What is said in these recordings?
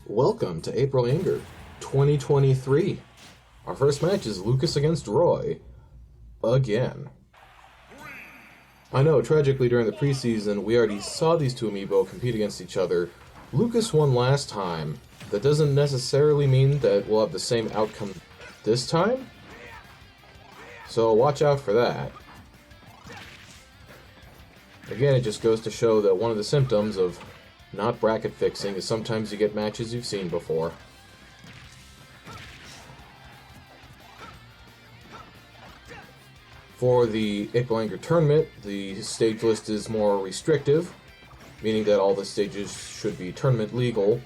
Welcome to April Anger 2023. Our first match is Lucas against Roy. Again. I know, tragically during the preseason, we already saw these two amiibo compete against each other. Lucas won last time. That doesn't necessarily mean that we'll have the same outcome this time. So watch out for that. Again, it just goes to show that one of the symptoms of not bracket fixing is sometimes you get matches you've seen before. For the April Anger tournament, the stage list is more restrictive, meaning that all the stages should be tournament legal,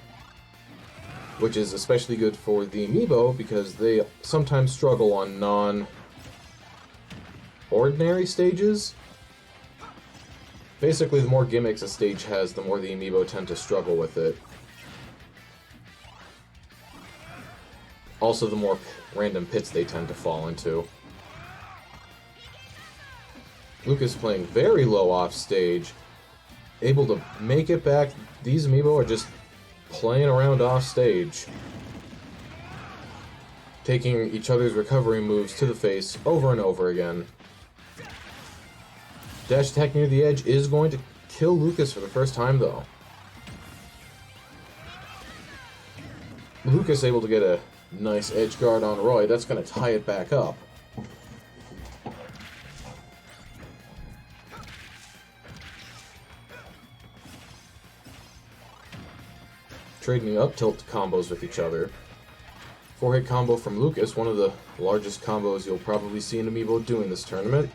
which is especially good for the amiibo because they sometimes struggle on non-ordinary stages. Basically, the more gimmicks a stage has, the more the amiibo tend to struggle with it. Also, the more random pits they tend to fall into. Lucas playing very low off stage, able to make it back. These amiibo are just playing around off stage, taking each other's recovery moves to the face over and over again. Dash attack near the edge is going to kill Lucas for the first time, though. Lucas able to get a nice edge guard on Roy. That's going to tie it back up. Trading up tilt combos with each other. 4-hit combo from Lucas, one of the largest combos you'll probably see an amiibo doing this tournament.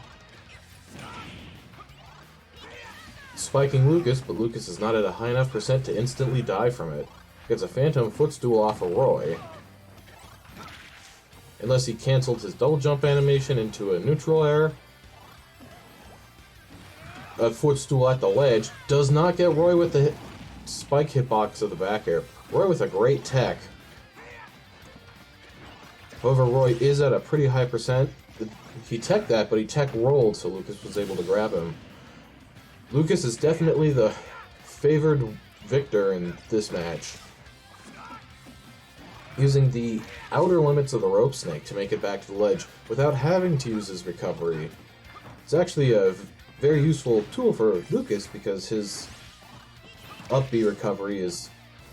Spiking Lucas, but Lucas is not at a high enough percent to instantly die from it. Gets a phantom footstool off of Roy. Unless he cancelled his double jump animation into a neutral air. A footstool at the ledge does not get Roy with the spike hitbox of the back air. Roy with a great tech. However, Roy is at a pretty high percent. He teched that, but he tech rolled, so Lucas was able to grab him. Lucas is definitely the favored victor in this match, using the outer limits of the rope snake to make it back to the ledge without having to use his recovery. It's actually a very useful tool for Lucas because his up B recovery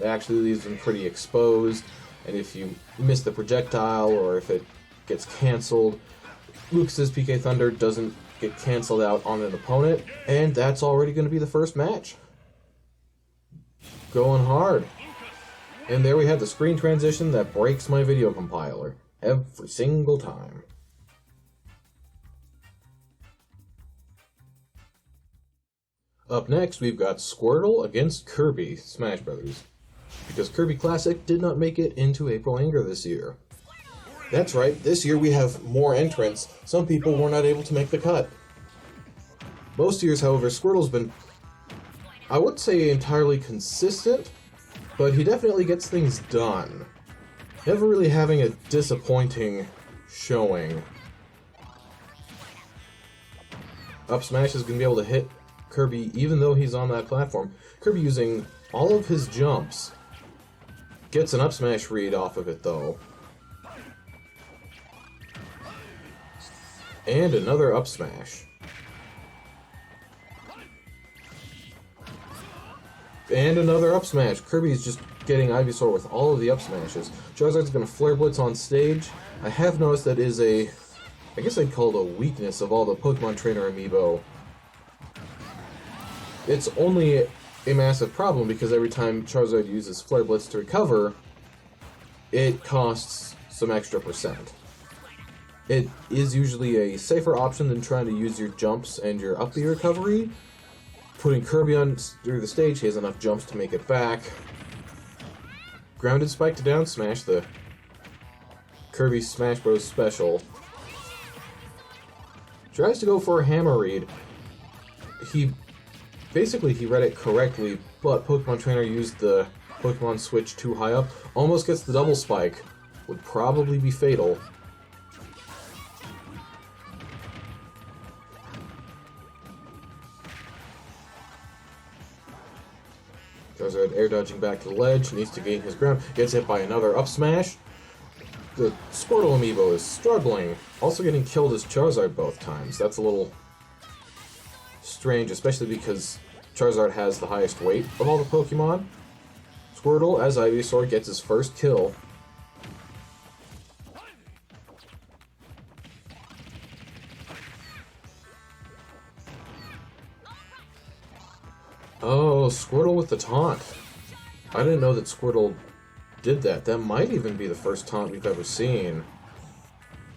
actually leaves him pretty exposed, and if you miss the projectile or if it gets cancelled, Lucas's PK Thunder doesn't get cancelled out on an opponent, and that's already going to be the first match. Going hard. And there we have the screen transition that breaks my video compiler every single time. Up next, we've got Squirtle against Kirby Smash Brothers, because Kirby Classic did not make it into April Anger this year. That's right, this year we have more entrants. Some people were not able to make the cut. Most years, however, Squirtle's been, I wouldn't say entirely consistent, but he definitely gets things done. Never really having a disappointing showing. Up smash is going to be able to hit Kirby even though he's on that platform. Kirby using all of his jumps. Gets an up smash read off of it though. And another up smash. And another up smash. Kirby's just getting Ivysaur with all of the up smashes. Charizard's going to Flare Blitz on stage. I have noticed that is I guess I'd call it a weakness of all the Pokemon Trainer amiibo. It's only a massive problem because every time Charizard uses Flare Blitz to recover, it costs some extra percent. It is usually a safer option than trying to use your jumps and your up B recovery. Putting Kirby on through the stage, he has enough jumps to make it back. Grounded Spike to down smash, the Kirby Smash Bros. Special. Tries to go for a hammer read. He read it correctly, but Pokemon Trainer used the Pokemon Switch too high up. Almost gets the double spike. Would probably be fatal. Charizard Charizard air dodging back to the ledge, needs to gain his ground, gets hit by another up smash. The Squirtle amiibo is struggling, also getting killed as Charizard both times. That's a little strange, especially because Charizard has the highest weight of all the Pokemon. Squirtle, as Ivysaur, gets his first kill. Oh, Squirtle with the taunt. I didn't know that Squirtle did that. That might even be the first taunt we've ever seen.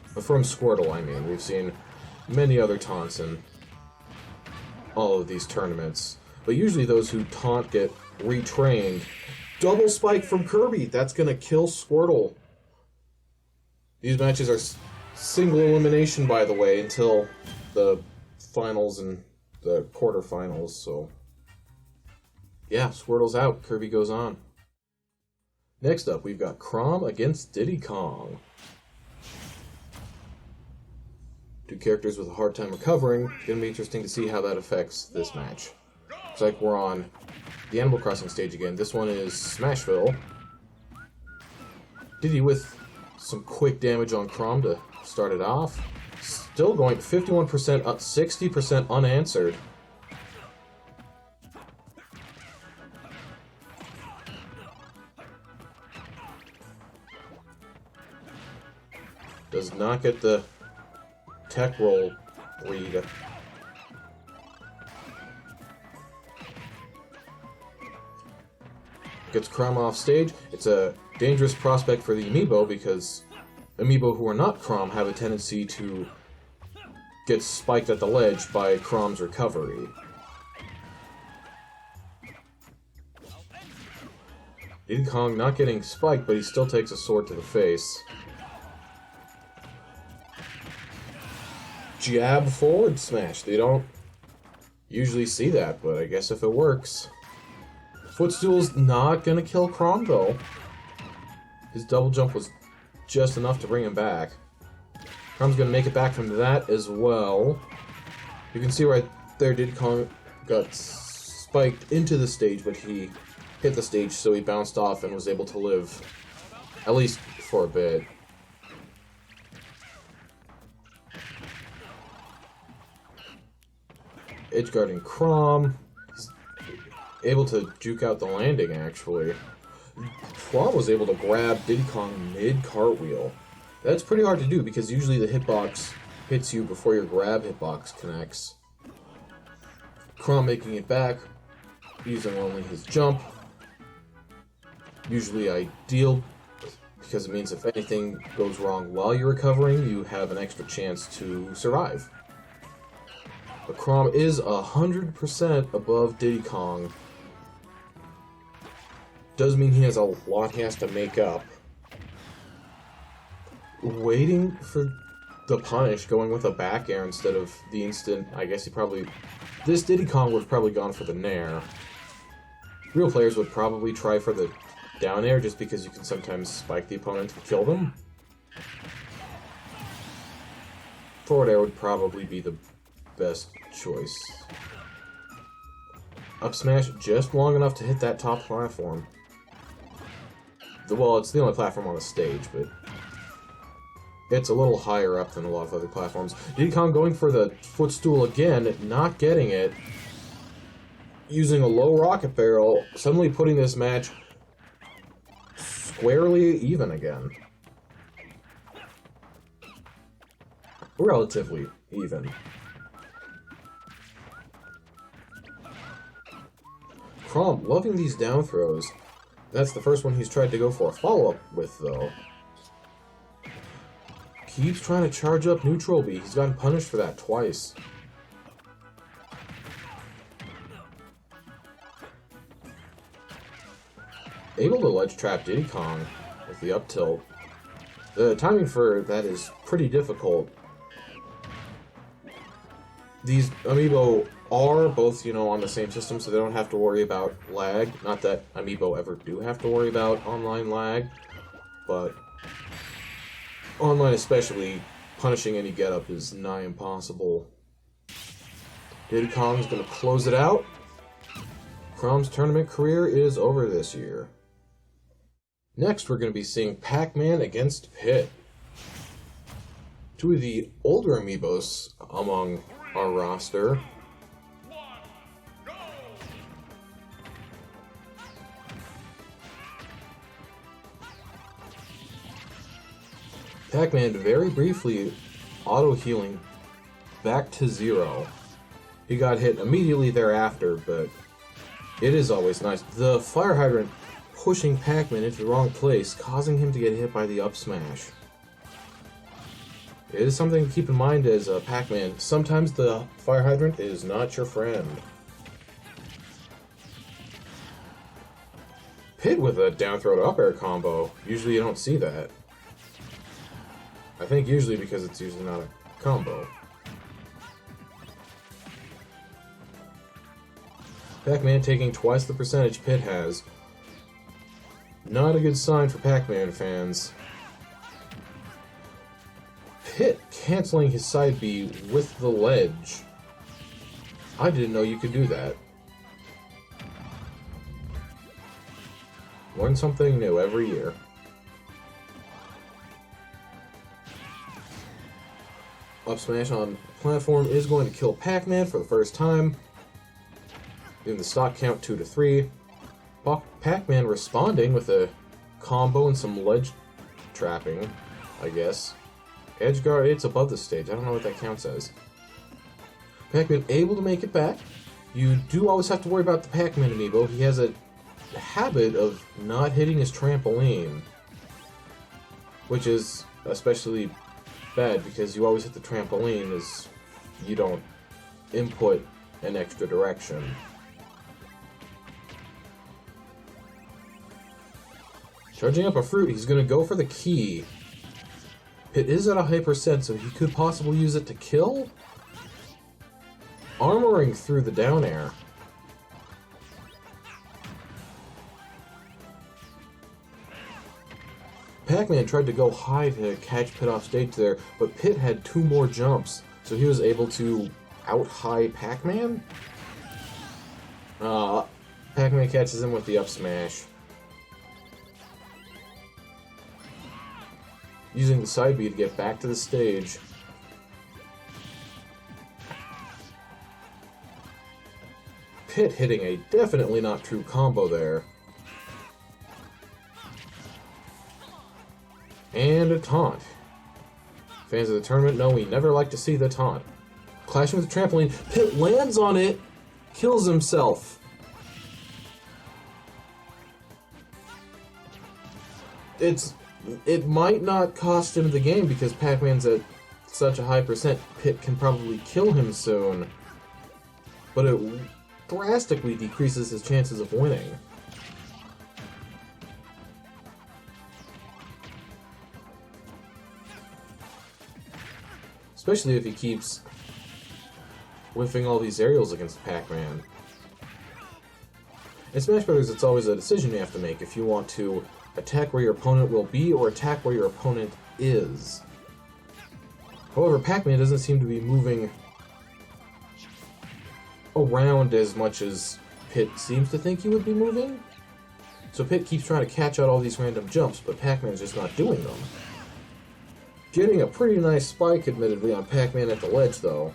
From Squirtle, I mean. We've seen many other taunts in all of these tournaments. But usually those who taunt get retrained. Double spike from Kirby! That's gonna kill Squirtle. These matches are single elimination, by the way, until the finals and the quarterfinals, so... yeah, Squirtle's out. Kirby goes on. Next up, we've got Chrom against Diddy Kong. Two characters with a hard time recovering. Gonna be interesting to see how that affects this match. Looks like we're on the Animal Crossing stage again. This one is Smashville. Diddy with some quick damage on Chrom to start it off. Still going 51% up, 60% unanswered. Does not get the tech roll read. Gets Chrom off stage. It's a dangerous prospect for the amiibo because amiibo who are not Chrom have a tendency to get spiked at the ledge by Chrom's recovery. Diddy Kong not getting spiked, but he still takes a sword to the face. Jab forward smash. They don't usually see that, but I guess if it works. Footstool's not gonna kill Chrom, though. His double jump was just enough to bring him back. Chrom's gonna make it back from that as well. You can see right there, Diddy Kong got spiked into the stage, but he hit the stage, so he bounced off and was able to live, at least for a bit. Edgeguarding Chrom. He's able to juke out the landing, actually. Chrom was able to grab Diddy Kong mid-cartwheel. That's pretty hard to do, because usually the hitbox hits you before your grab hitbox connects. Chrom making it back, using only his jump. Usually ideal, because it means if anything goes wrong while you're recovering, you have an extra chance to survive. But Chrom is 100% above Diddy Kong. Does mean he has a lot he has to make up. Waiting for the punish, going with a back air instead of the instant. I guess he probably... this Diddy Kong would have probably gone for the nair. Real players would probably try for the down air just because you can sometimes spike the opponent to kill them. Forward air would probably be the best choice. Up smash just long enough to hit that top platform. Well, it's the only platform on the stage, but it's a little higher up than a lot of other platforms. Diddy Kong going for the footstool again, not getting it. Using a low rocket barrel, suddenly putting this match squarely even again. Relatively even. Chrom loving these down throws. That's the first one he's tried to go for a follow-up with, though. Keeps trying to charge up neutral B. He's gotten punished for that twice. Able to ledge trap Diddy Kong with the up tilt. The timing for that is pretty difficult. These amiibo are both, you know, on the same system, so they don't have to worry about lag. Not that amiibo ever do have to worry about online lag, but online especially, punishing any getup is nigh impossible. Diddy Kong's gonna close it out. Chrom's tournament career is over this year. Next, we're going to be seeing Pac-Man against Pit. Two of the older amiibos among our roster. Pac-Man very briefly auto-healing back to 0. He got hit immediately thereafter, but it is always nice. The fire hydrant pushing Pac-Man into the wrong place, causing him to get hit by the up smash. It is something to keep in mind as Pac-Man. Sometimes the fire hydrant is not your friend. Pit with a down throw to up air combo. Usually you don't see that. I think usually because it's usually not a combo. Pac-Man taking twice the percentage Pit has. Not a good sign for Pac-Man fans. Pit canceling his side B with the ledge. I didn't know you could do that. Learn something new every year. Up smash on platform is going to kill Pac-Man for the first time. Doing the stock count 2 to 3. Pac-Man responding with a combo and some ledge trapping, I guess. Edge guard, it's above the stage. I don't know what that counts as. Pac-Man able to make it back. You do always have to worry about the Pac-Man amiibo. He has a habit of not hitting his trampoline, which is especially bad because you always hit the trampoline as you don't input an extra direction. Charging up a fruit, he's going to go for the key. Pit is at a high percent, so he could possibly use it to kill? Armoring through the down air. Pac-Man tried to go high to catch Pit off stage there, but Pit had 2 more jumps, so he was able to out-high Pac-Man? Pac-Man catches him with the up smash. Using the side B to get back to the stage. Pit hitting a definitely not true combo there. And a taunt. Fans of the tournament know we never like to see the taunt. Clashing with the trampoline, Pit lands on it, kills himself. It might not cost him the game because Pac-Man's at such a high percent. Pit can probably kill him soon, but it drastically decreases his chances of winning. Especially if he keeps whiffing all these aerials against Pac-Man. In Smash Bros., it's always a decision you have to make if you want to attack where your opponent will be or attack where your opponent is. However, Pac-Man doesn't seem to be moving around as much as Pit seems to think he would be moving. So Pit keeps trying to catch out all these random jumps, but Pac-Man's just not doing them. Getting a pretty nice spike, admittedly, on Pac-Man at the ledge, though.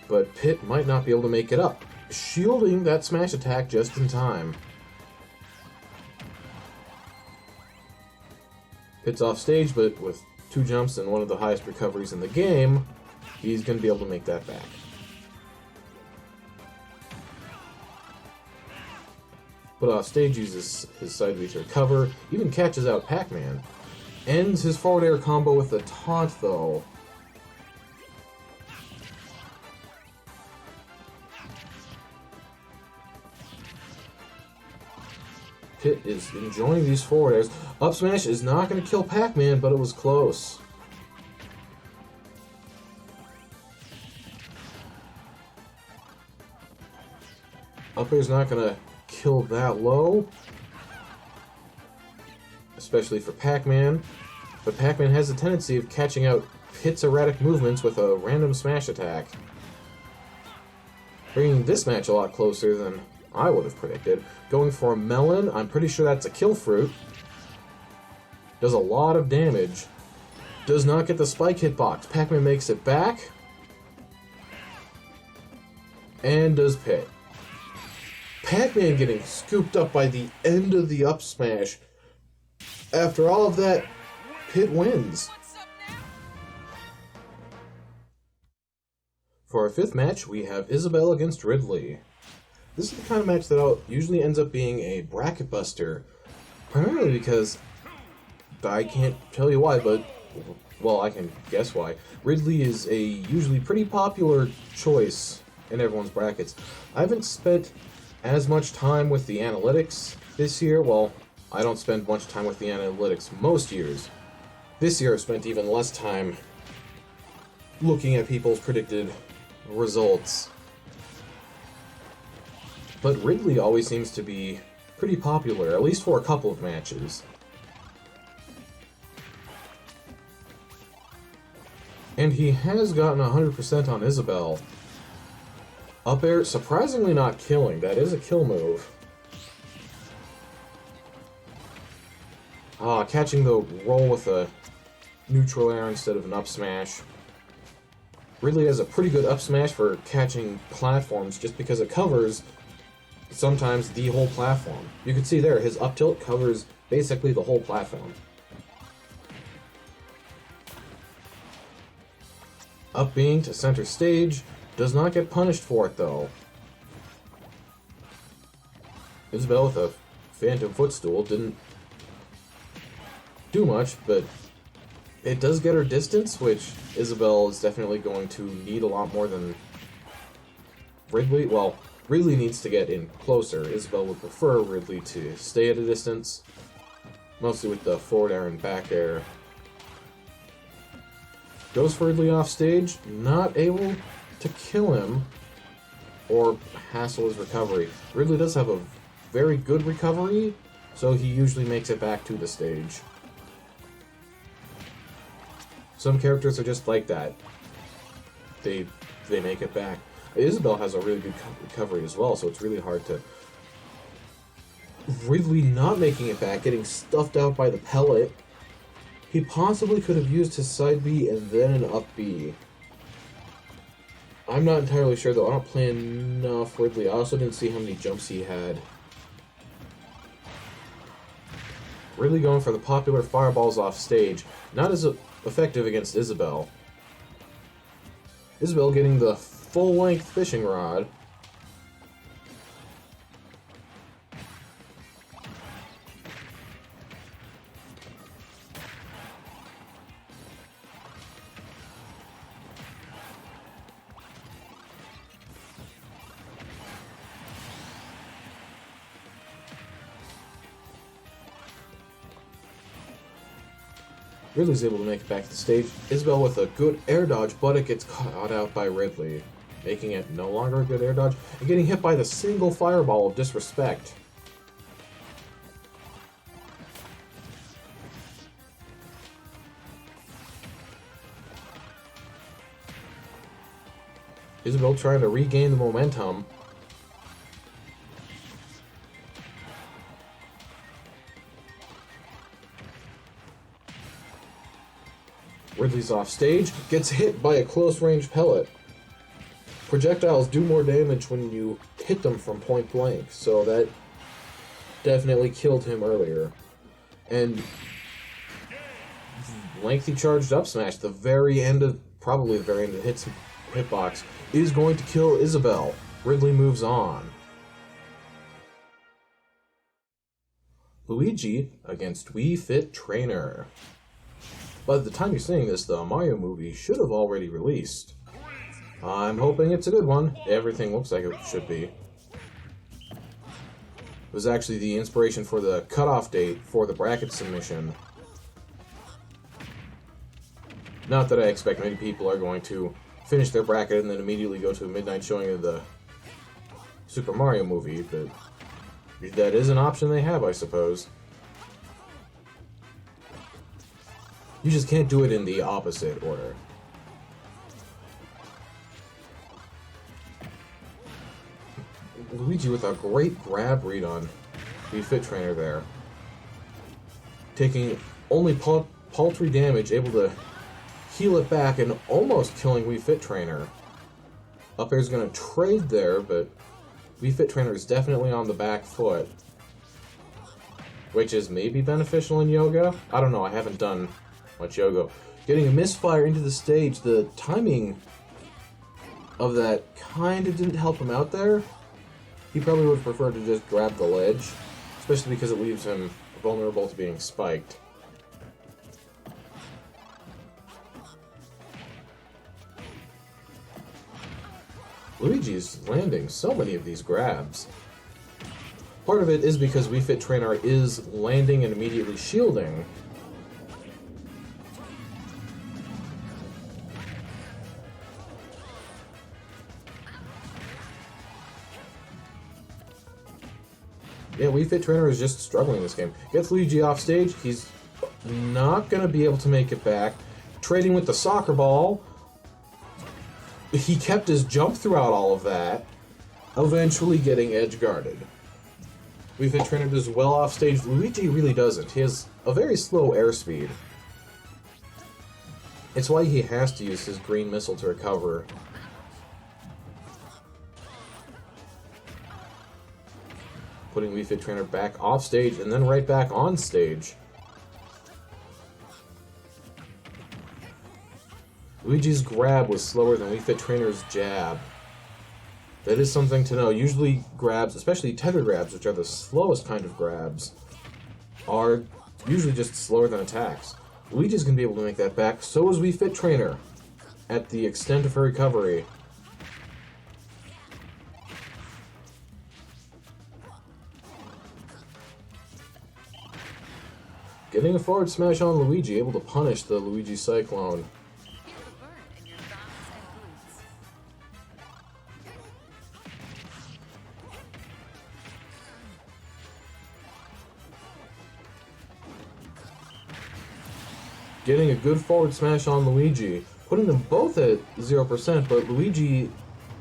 But Pit might not be able to make it up, shielding that smash attack just in time. Pit's off stage, but with 2 jumps and one of the highest recoveries in the game, he's going to be able to make that back. But off stage, uses his side B to recover, even catches out Pac-Man. Ends his forward air combo with a taunt, though. Pit is enjoying these forward airs. Up smash is not going to kill Pac-Man, but it was close. Up air's not going to kill that low, especially for Pac-Man. But Pac-Man has a tendency of catching out Pit's erratic movements with a random smash attack. bringing this match a lot closer than I would have predicted. Going for a melon, I'm pretty sure that's a kill fruit. Does a lot of damage. Does not get the spike hitbox. Pac-Man makes it back. And does Pit. Pac-Man getting scooped up by the end of the up smash. After all of that, Pit wins. For our fifth match, we have Isabelle against Ridley. This is the kind of match that usually ends up being a bracket buster. Primarily because, I can't tell you why, but, well, I can guess why. Ridley is a usually pretty popular choice in everyone's brackets. I haven't spent as much time with the analytics this year. Well, I don't spend much time with the analytics most years. This year I've spent even less time looking at people's predicted results. But Ridley always seems to be pretty popular, at least for a couple of matches. And he has gotten 100% on Isabelle. Up air, surprisingly not killing. That is a kill move. Catching the roll with a neutral air instead of an up smash. Ridley has a pretty good up smash for catching platforms just because it covers sometimes the whole platform. You can see there, his up tilt covers basically the whole platform. Up being to center stage, does not get punished for it though. Isabelle with a phantom footstool didn't do much, but it does get her distance, which Isabelle is definitely going to need a lot more than Ridley. Well, Ridley needs to get in closer. Isabelle would prefer Ridley to stay at a distance, mostly with the forward air and back air. Goes for Ridley off stage, not able to kill him or hassle his recovery. Ridley does have a very good recovery, so he usually makes it back to the stage. Some characters are just like that. They make it back. Isabelle has a really good recovery as well, so it's really hard to... Ridley not making it back, getting stuffed out by the pellet. He possibly could have used his side B and then an up B. I'm not entirely sure though. I don't play enough Ridley. I also didn't see how many jumps he had. Ridley going for the popular fireballs off stage. Not as effective against Isabelle. Isabelle getting the full-length fishing rod. Ridley's able to make it back to the stage. Isabelle with a good air dodge, but it gets caught out by Ridley, making it no longer a good air dodge, and getting hit by the single fireball of disrespect. Isabelle trying to regain the momentum. Ridley's off stage, gets hit by a close-range pellet. Projectiles do more damage when you hit them from point blank, so that definitely killed him earlier. And lengthy charged up smash, the very end of, probably the very end of the hitbox, is going to kill Isabelle. Ridley moves on. Luigi against Wii Fit Trainer. By the time you're seeing this, the Mario movie should have already released. I'm hoping it's a good one. Everything looks like it should be. It was actually the inspiration for the cutoff date for the bracket submission. Not that I expect many people are going to finish their bracket and then immediately go to a midnight showing of the Super Mario movie, but that is an option they have, I suppose. You just can't do it in the opposite order. Luigi with a great grab read on Wii Fit Trainer there. Taking only paltry damage, able to heal it back and almost killing Wii Fit Trainer. Up air's going to trade there, but Wii Fit Trainer is definitely on the back foot. Which is maybe beneficial in yoga? I don't know, I haven't done much yoga. Getting a misfire into the stage, the timing of that kind of didn't help him out there. He probably would prefer to just grab the ledge, especially because it leaves him vulnerable to being spiked. Luigi's landing so many of these grabs. Part of it is because Wii Fit Trainer is landing and immediately shielding. Yeah, Wii Fit Trainer is just struggling this game. Gets Luigi off stage, he's not going to be able to make it back. Trading with the soccer ball. He kept his jump throughout all of that, eventually getting edge guarded. Wii Fit Trainer does well off stage. Luigi really doesn't. He has a very slow airspeed. It's why he has to use his green missile to recover. Putting Wii Fit Trainer back off stage and then right back on stage. Luigi's grab was slower than Wii Fit Trainer's jab. That is something to know. Usually grabs, especially tether grabs, which are the slowest kind of grabs, are usually just slower than attacks. Luigi's going to be able to make that back. So is Wii Fit Trainer at the extent of her recovery. Getting a forward smash on Luigi, able to punish the Luigi Cyclone. Getting a good forward smash on Luigi, putting them both at 0%, but Luigi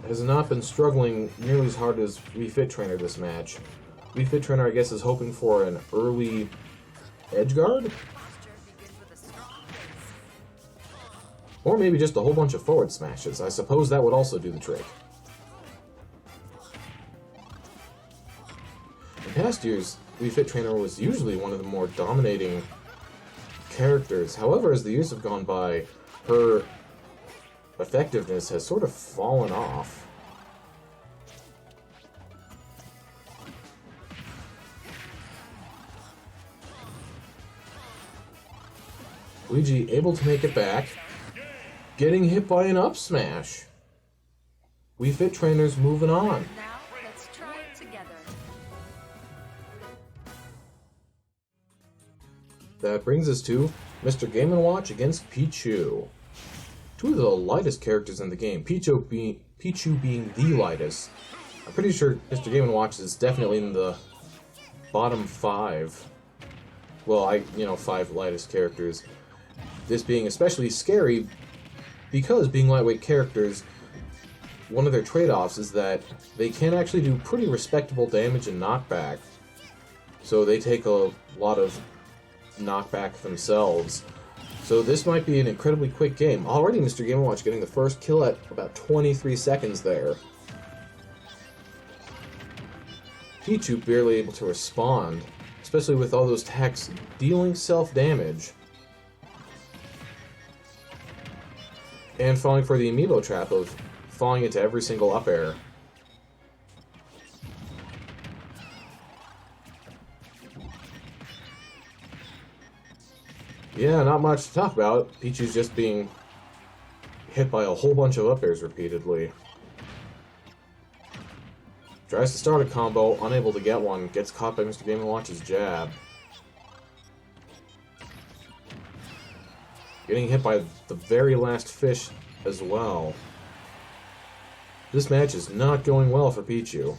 has not been struggling nearly as hard as Wii Fit Trainer this match. Wii Fit Trainer, I guess, is hoping for an early edge guard? Or maybe just a whole bunch of forward smashes. I suppose that would also do the trick. In past years, Wii Fit Trainer was usually one of the more dominating characters. However, as the years have gone by, her effectiveness has sort of fallen off. Luigi able to make it back, getting hit by an up smash. Wii Fit Trainer's moving on. Now, let's try it together. That brings us to Mr. Game & Watch against Pichu. Two of the lightest characters in the game, Pichu being the lightest. I'm pretty sure Mr. Game & Watch is definitely in the bottom 5. Well, 5 lightest characters. This being especially scary because being lightweight characters, one of their trade-offs is that they can actually do pretty respectable damage and knockback. So they take a lot of knockback themselves. So this might be an incredibly quick game. Already Mr. Game & Watch getting the first kill at about 23 seconds there. Pichu barely able to respond, especially with all those attacks dealing self-damage. And falling for the amiibo trap of falling into every single up air. Yeah, not much to talk about. Pichu's just being hit by a whole bunch of up airs repeatedly. Tries to start a combo, unable to get one, gets caught by Mr. Game & Watch's jab. Getting hit by the very last fish as well. This match is not going well for Pichu.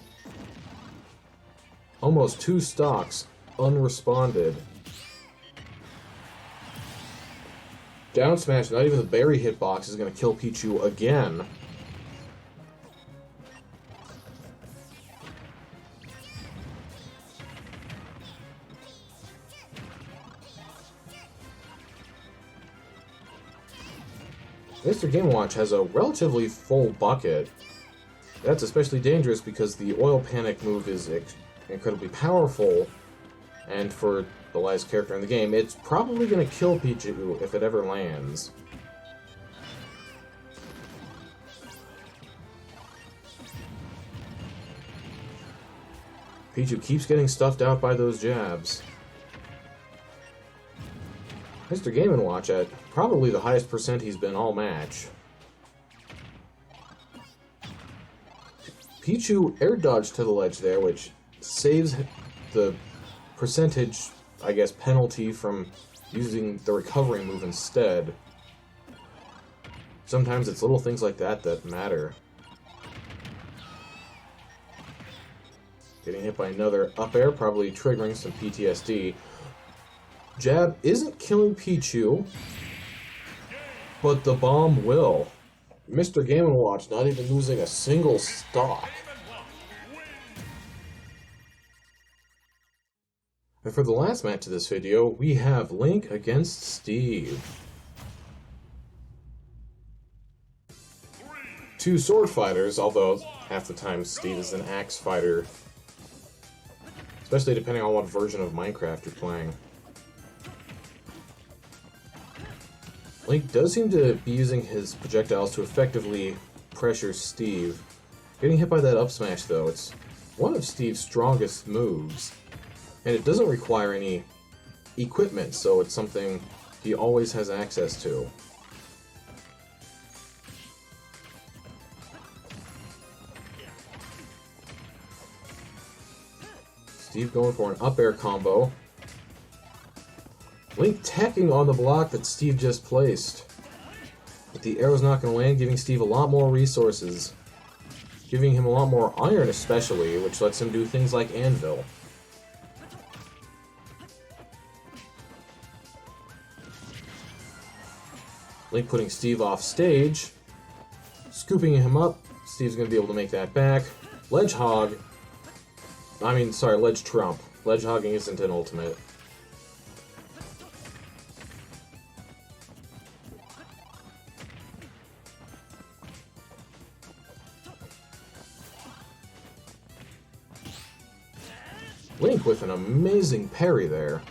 Almost 2 stocks unresponded. Down smash, not even the berry hitbox is going to kill Pichu again. Mr. Game & Watch has a relatively full bucket. That's especially dangerous because the oil panic move is incredibly powerful, and for the last character in the game, it's probably going to kill Pichu if it ever lands. Pichu keeps getting stuffed out by those jabs. Mr. Game & Watch at probably the highest percent he's been all match. Pichu air dodged to the ledge there, which saves the percentage, I guess, penalty from using the recovery move instead. Sometimes it's little things like that that matter. Getting hit by another up air, probably triggering some PTSD. Jab isn't killing Pichu, but the bomb will. Mr. Game & Watch not even losing a single stock. And for the last match of this video, we have Link against Steve. Two sword fighters, although half the time Steve is an axe fighter. Especially depending on what version of Minecraft you're playing. Link does seem to be using his projectiles to effectively pressure Steve. Getting hit by that up smash, though, it's one of Steve's strongest moves. And it doesn't require any equipment, so it's something he always has access to. Steve going for an up air combo. Link tacking on the block that Steve just placed. But the arrow's not going to land, giving Steve a lot more resources. Giving him a lot more iron especially, which lets him do things like anvil. Link putting Steve off stage. Scooping him up. Steve's going to be able to make that back. Ledge hog. Ledge trump. Ledge hogging isn't an ultimate. Link with an amazing parry there.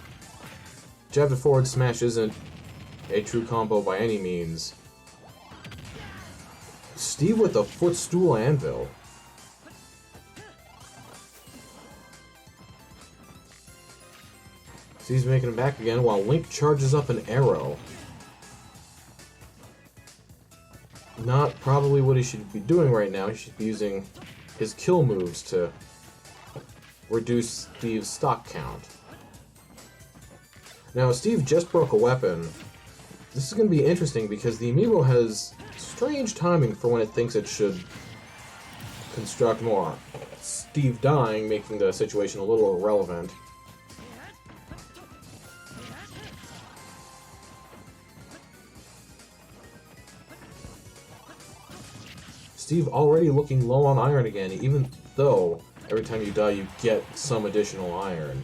Jab to forward smash isn't a true combo by any means. Steve with a footstool anvil. Steve's making it back again while Link charges up an arrow. Not probably what he should be doing right now. He should be using his kill moves to reduce Steve's stock count. Now, Steve just broke a weapon. This is going to be interesting because the amiibo has strange timing for when it thinks it should construct more. Steve dying, making the situation a little irrelevant. Steve already looking low on iron again, even though every time you die you get some additional iron.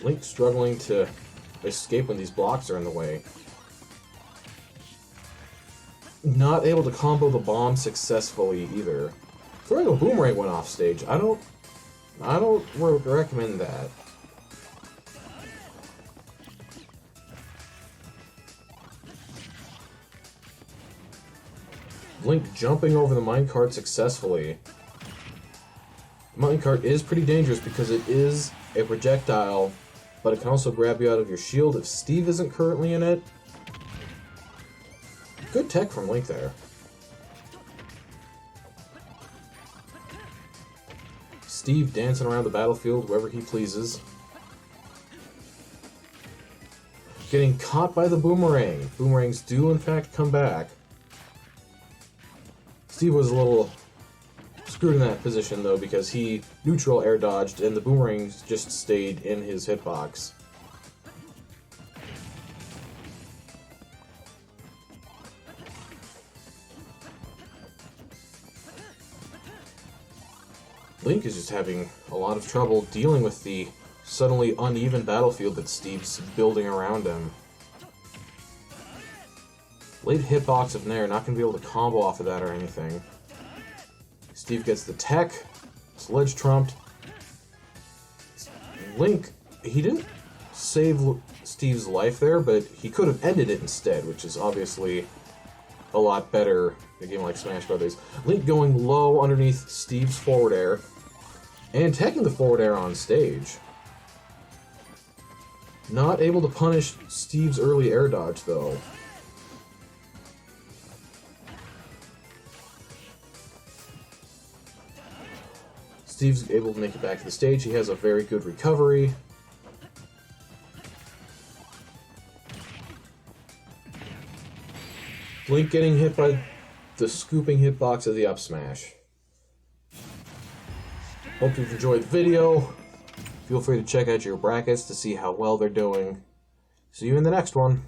Link struggling to escape when these blocks are in the way. Not able to combo the bomb successfully either. Throwing a boomerang went off stage. I don't recommend that. Link jumping over the minecart successfully. The minecart is pretty dangerous because it is a projectile, but it can also grab you out of your shield if Steve isn't currently in it. Good tech from Link there. Steve dancing around the battlefield wherever he pleases. Getting caught by the boomerang. Boomerangs do in fact come back. Steve was a little screwed in that position though because he neutral air dodged and the boomerangs just stayed in his hitbox. Link is just having a lot of trouble dealing with the suddenly uneven battlefield that Steve's building around him. Late hitbox of Nair, not going to be able to combo off of that or anything. Steve gets the tech. Sledge trumped. Link, he didn't save Steve's life there, but he could have ended it instead, which is obviously a lot better in a game like Smash Brothers. Link going low underneath Steve's forward air, and taking the forward air on stage. Not able to punish Steve's early air dodge, though. Steve's able to make it back to the stage. He has a very good recovery. Link getting hit by the scooping hitbox of the up smash. Hope you've enjoyed the video. Feel free to check out your brackets to see how well they're doing. See you in the next one.